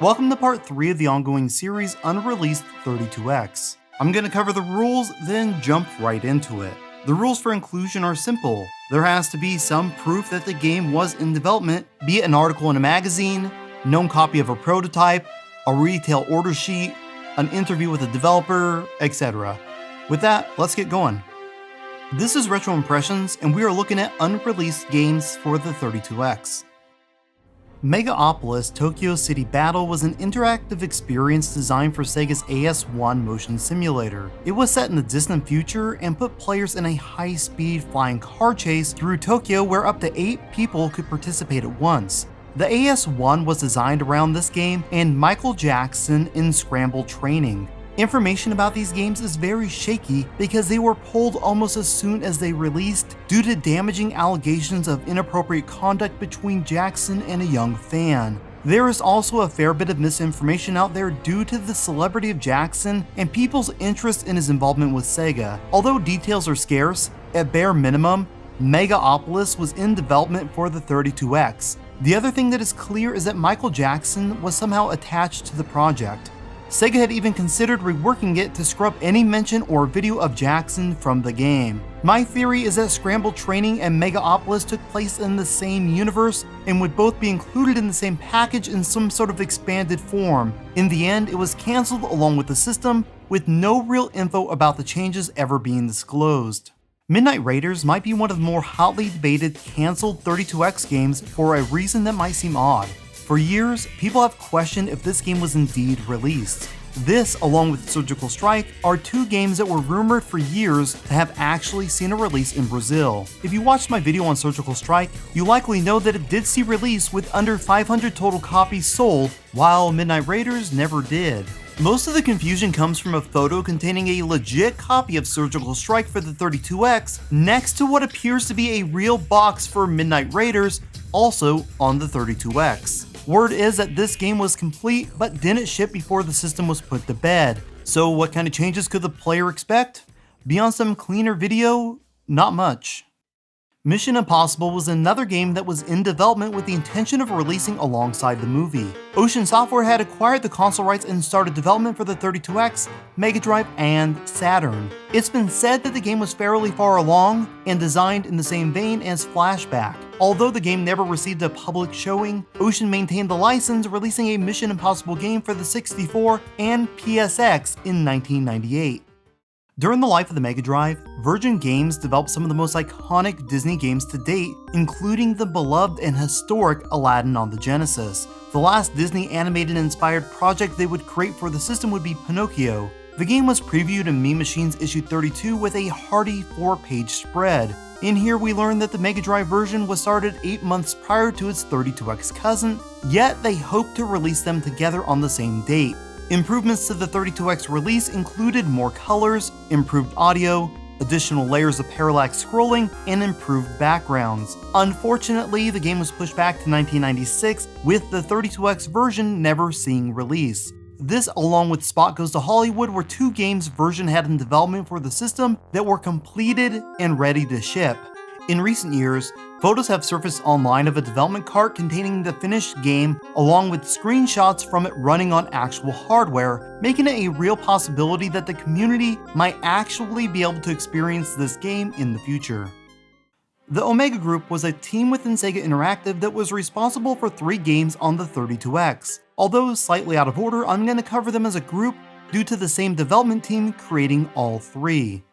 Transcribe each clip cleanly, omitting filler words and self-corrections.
Welcome to part 3 of the ongoing series Unreleased 32X. I'm going to cover the rules, then jump right into it. The rules for inclusion are simple. There has to be some proof that the game was in development, be it an article in a magazine, known copy of a prototype, a retail order sheet, an interview with a developer, etc. With that, let's get going. This is Retro Impressions, and we are looking at unreleased games for the 32X. Megaopolis Tokyo City Battle was an interactive experience designed for Sega's AS1 motion simulator. It was set in the distant future and put players in a high-speed flying car chase through Tokyo where up to 8 people could participate at once. The AS1 was designed around this game and Michael Jackson in Scramble training. Information about these games is very shaky because they were pulled almost as soon as they released due to damaging allegations of inappropriate conduct between Jackson and a young fan. There is also a fair bit of misinformation out there due to the celebrity of Jackson and people's interest in his involvement with Sega. Although details are scarce, at bare minimum, Megaopolis was in development for the 32X. The other thing that is clear is that Michael Jackson was somehow attached to the project. Sega had even considered reworking it to scrub any mention or video of Jackson from the game. My theory is that Scramble Training and Megaopolis took place in the same universe and would both be included in the same package in some sort of expanded form. In the end, it was cancelled along with the system, with no real info about the changes ever being disclosed. Midnight Raiders might be one of the more hotly debated cancelled 32X games for a reason that might seem odd. For years, people have questioned if this game was indeed released. This, along with Surgical Strike, are two games that were rumored for years to have actually seen a release in Brazil. If you watched my video on Surgical Strike, you likely know that it did see release with under 500 total copies sold, while Midnight Raiders never did. Most of the confusion comes from a photo containing a legit copy of Surgical Strike for the 32X next to what appears to be a real box for Midnight Raiders, also on the 32X. Word is that this game was complete but didn't ship before the system was put to bed. So what kind of changes could the player expect? Beyond some cleaner video, not much. Mission Impossible was another game that was in development with the intention of releasing alongside the movie. Ocean Software had acquired the console rights and started development for the 32X, Mega Drive, and Saturn. It's been said that the game was fairly far along and designed in the same vein as Flashback. Although the game never received a public showing, Ocean maintained the license, releasing a Mission Impossible game for the 64 and PSX in 1998. During the life of the Mega Drive, Virgin Games developed some of the most iconic Disney games to date, including the beloved and historic Aladdin on the Genesis. The last Disney animated-inspired project they would create for the system would be Pinocchio. The game was previewed in Mean Machines issue 32 with a hearty 4-page spread. In here we learned that the Mega Drive version was started 8 months prior to its 32X cousin, yet they hoped to release them together on the same date. Improvements to the 32X release included more colors, improved audio, additional layers of parallax scrolling, and improved backgrounds. Unfortunately, the game was pushed back to 1996, with the 32X version never seeing release. This, along with Spot Goes to Hollywood, were two games Virgin had in development for the system that were completed and ready to ship. In recent years, photos have surfaced online of a development cart containing the finished game along with screenshots from it running on actual hardware, making it a real possibility that the community might actually be able to experience this game in the future. The Omega Group was a team within Sega Interactive that was responsible for 3 games on the 32X. Although slightly out of order, I'm going to cover them as a group due to the same development team creating all 3.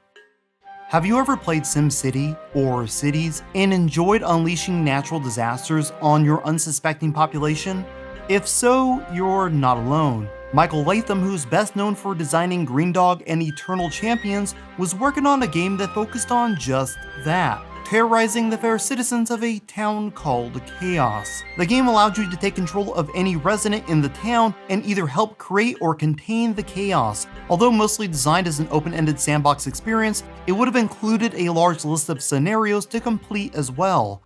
Have you ever played SimCity or Cities and enjoyed unleashing natural disasters on your unsuspecting population? If so, you're not alone. Michael Latham, who's best known for designing Green Dog and Eternal Champions, was working on a game that focused on just that, terrorizing the fair citizens of a town called Chaos. The game allowed you to take control of any resident in the town and either help create or contain the chaos. Although mostly designed as an open-ended sandbox experience, it would have included a large list of scenarios to complete as well.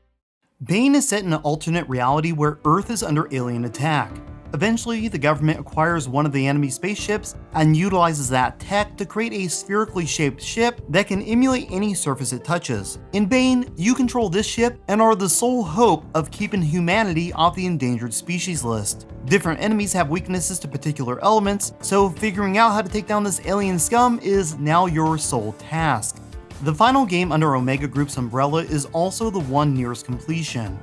Bane is set in an alternate reality where Earth is under alien attack. Eventually, the government acquires one of the enemy spaceships and utilizes that tech to create a spherically shaped ship that can emulate any surface it touches. In Bane, you control this ship and are the sole hope of keeping humanity off the endangered species list. Different enemies have weaknesses to particular elements, so figuring out how to take down this alien scum is now your sole task. The final game under Omega Group's umbrella is also the one nearest completion.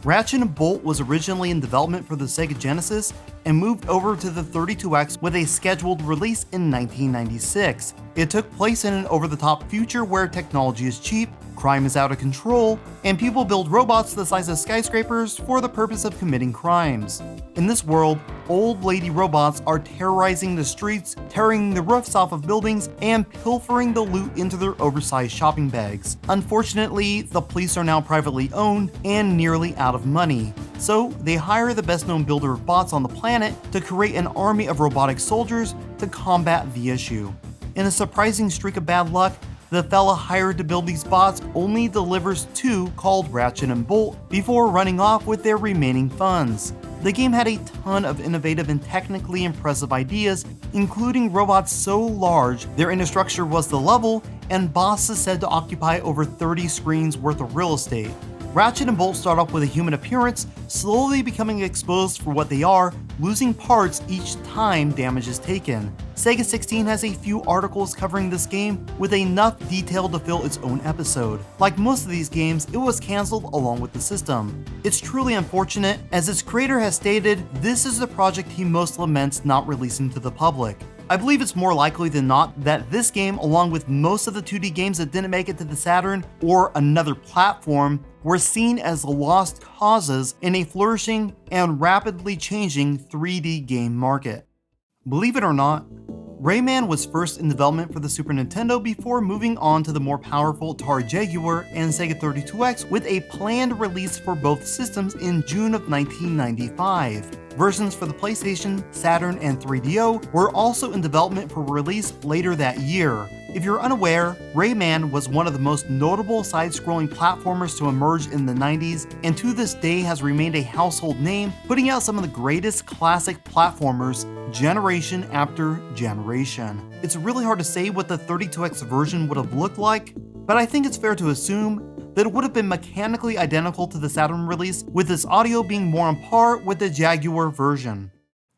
Ratchet & Bolt was originally in development for the Sega Genesis and moved over to the 32X with a scheduled release in 1996. It took place in an over-the-top future where technology is cheap, crime is out of control, and people build robots the size of skyscrapers for the purpose of committing crimes. In this world, old lady robots are terrorizing the streets, tearing the roofs off of buildings, and pilfering the loot into their oversized shopping bags. Unfortunately, the police are now privately owned and nearly out of money, so they hire the best-known builder of bots on the planet to create an army of robotic soldiers to combat the issue. In a surprising streak of bad luck, the fella hired to build these bots only delivers two called Ratchet and Bolt before running off with their remaining funds. The game had a ton of innovative and technically impressive ideas, including robots so large their infrastructure was the level, and bosses said to occupy over 30 screens worth of real estate. Ratchet and Bolt start off with a human appearance, slowly becoming exposed for what they are, losing parts each time damage is taken. Sega 16 has a few articles covering this game with enough detail to fill its own episode. Like most of these games, it was cancelled along with the system. It's truly unfortunate, as its creator has stated this is the project he most laments not releasing to the public. I believe it's more likely than not that this game, along with most of the 2D games that didn't make it to the Saturn or another platform, were seen as lost causes in a flourishing and rapidly changing 3D game market. Believe it or not, Rayman was first in development for the Super Nintendo before moving on to the more powerful Atari Jaguar and Sega 32X, with a planned release for both systems in June of 1995. Versions for the PlayStation, Saturn, and 3DO were also in development for release later that year. If you're unaware, Rayman was one of the most notable side-scrolling platformers to emerge in the 90s, and to this day has remained a household name, putting out some of the greatest classic platformers generation after generation. It's really hard to say what the 32X version would have looked like, but I think it's fair to assume that it would have been mechanically identical to the Saturn release, with its audio being more on par with the Jaguar version.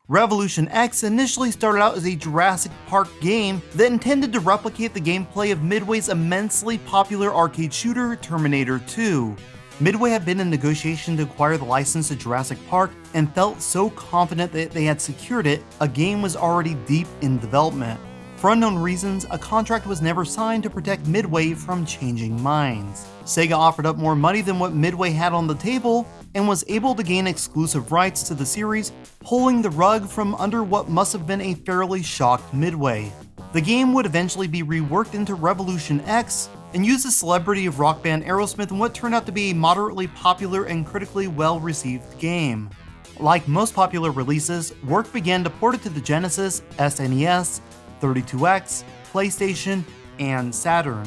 Revolution X initially started out as a Jurassic Park game that intended to replicate the gameplay of Midway's immensely popular arcade shooter Terminator 2. Midway had been in negotiation to acquire the license to Jurassic Park and felt so confident that they had secured it, a game was already deep in development. For unknown reasons, a contract was never signed to protect Midway from changing minds. Sega offered up more money than what Midway had on the table, and was able to gain exclusive rights to the series, pulling the rug from under what must have been a fairly shocked Midway. The game would eventually be reworked into Revolution X, and use the celebrity of rock band Aerosmith in what turned out to be a moderately popular and critically well-received game. Like most popular releases, work began to port it to the Genesis, SNES, 32X, PlayStation, and Saturn.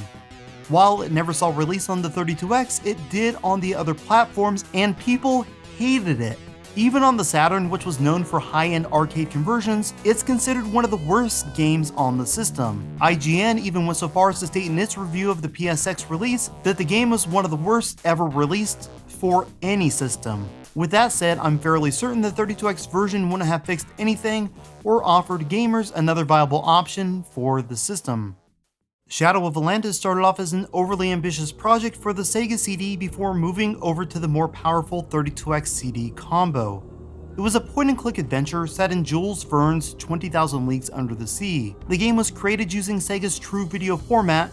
While it never saw release on the 32X, it did on the other platforms, and people hated it. Even on the Saturn, which was known for high-end arcade conversions, it's considered one of the worst games on the system. IGN even went so far as to state in its review of the PSX release that the game was one of the worst ever released for any system. With that said, I'm fairly certain the 32X version wouldn't have fixed anything or offered gamers another viable option for the system. Shadow of Atlantis started off as an overly ambitious project for the Sega CD before moving over to the more powerful 32X CD combo. It was a point-and-click adventure set in Jules Verne's 20,000 Leagues Under the Sea. The game was created using Sega's True Video format,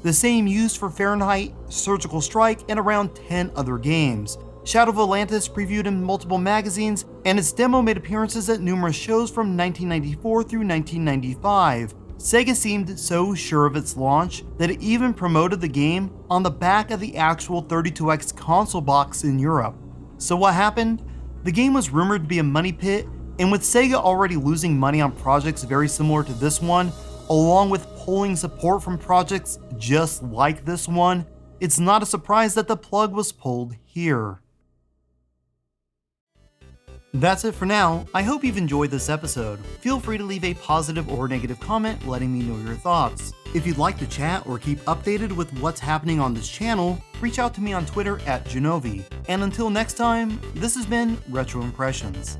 the same used for Fahrenheit, Surgical Strike, and around 10 other games. Shadow of Atlantis previewed in multiple magazines, and its demo made appearances at numerous shows from 1994 through 1995. Sega seemed so sure of its launch that it even promoted the game on the back of the actual 32X console box in Europe. So what happened? The game was rumored to be a money pit, and with Sega already losing money on projects very similar to this one, along with pulling support from projects just like this one, it's not a surprise that the plug was pulled here. That's it for now. I hope you've enjoyed this episode. Feel free to leave a positive or negative comment letting me know your thoughts. If you'd like to chat or keep updated with what's happening on this channel, reach out to me on Twitter @Genovi. And until next time, this has been Retro Impressions.